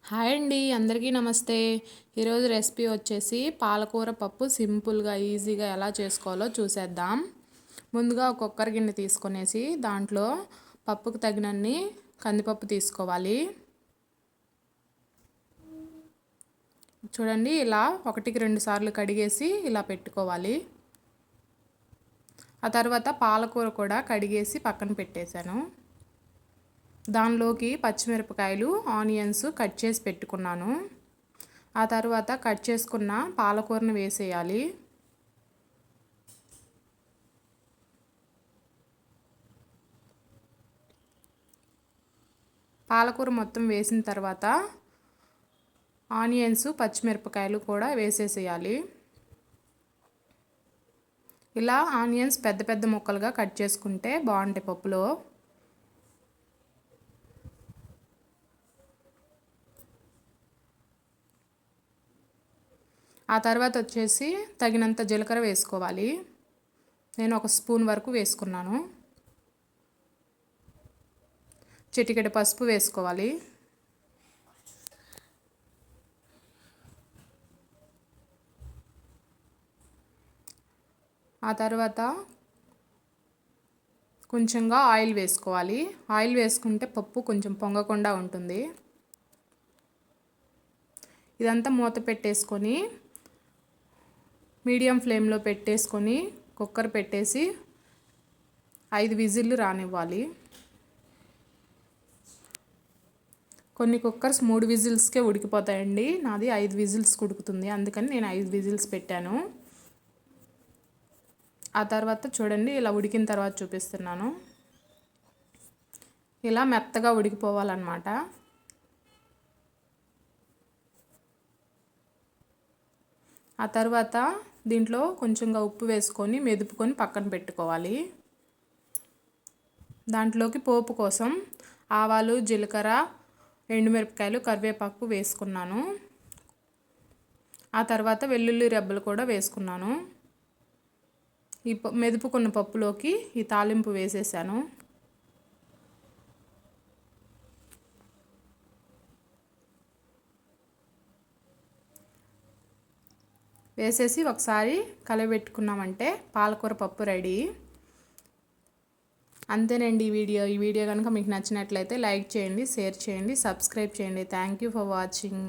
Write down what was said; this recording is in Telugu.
హాయ్ అండి, అందరికీ నమస్తే. ఈరోజు రెసిపీ వచ్చేసి పాలకూర పప్పు సింపుల్గా ఈజీగా ఎలా చేసుకోవాలో చూసేద్దాం. ముందుగా ఒక కుక్కర్ గిన్నె తీసుకునేసి దాంట్లో పప్పుకు తగినన్ని కందిపప్పు తీసుకోవాలి. చూడండి, ఇలా 1-2 సార్లు కడిగేసి ఇలా పెట్టుకోవాలి. ఆ తర్వాత పాలకూర కూడా కడిగేసి పక్కన పెట్టేశాను. దానిలోకి పచ్చిమిరపకాయలు, ఆనియన్స్ కట్ చేసి పెట్టుకున్నాను. ఆ తర్వాత కట్ చేసుకున్న పాలకూరను వేసేయాలి. పాలకూర మొత్తం వేసిన తర్వాత ఆనియన్స్, పచ్చిమిరపకాయలు కూడా వేసేసేయాలి. ఇలా ఆనియన్స్ పెద్ద పెద్ద ముక్కలుగా కట్ చేసుకుంటే బాగుంటాయి పప్పులో. ఆ తర్వాత వచ్చేసి తగినంత జీలకర్ర వేసుకోవాలి. నేను 1 స్పూన్ వరకు వేసుకున్నాను. చిటికెడు పసుపు వేసుకోవాలి. ఆ తర్వాత కొంచెంగా ఆయిల్ వేసుకోవాలి. ఆయిల్ వేసుకుంటే పప్పు కొంచెం పొంగకుండా ఉంటుంది. ఇదంతా మూత పెట్టేసుకొని మీడియం ఫ్లేమ్లో పెట్టేసుకొని కుక్కర్ పెట్టేసి 5 విజిల్లు రానివ్వాలి. కొన్ని కుక్కర్స్ 3 విజిల్స్కే ఉడికిపోతాయండి. నాది 5 విజిల్స్ ఉడుకుతుంది, అందుకని నేను 5 విజిల్స్ పెట్టాను. ఆ తర్వాత చూడండి, ఇలా ఉడికిన తర్వాత చూపిస్తున్నాను. ఇలా మెత్తగా ఉడికిపోవాలన్నమాట. ఆ తర్వాత దీంట్లో కొంచెంగా ఉప్పు వేసుకొని మెదుపుకొని పక్కన పెట్టుకోవాలి. దాంట్లోకి పోపు కోసం ఆవాలు, జీలకర్ర, ఎండుమిరపకాయలు, కరివేపాకు వేసుకున్నాను. ఆ తర్వాత వెల్లుల్లి రెబ్బలు కూడా వేసుకున్నాను. ఈ మెదుపుకున్న పప్పులోకి ఈ తాలింపు వేసేసాను. వేసేసి ఒకసారి కలబెట్టుకున్నామంటే పాలకూర పప్పు రెడీ. అంతేనండి ఈ వీడియో కనుక మీకు నచ్చినట్లయితే లైక్ చేయండి, షేర్ చేయండి, సబ్స్క్రైబ్ చేయండి. Thank you for watching.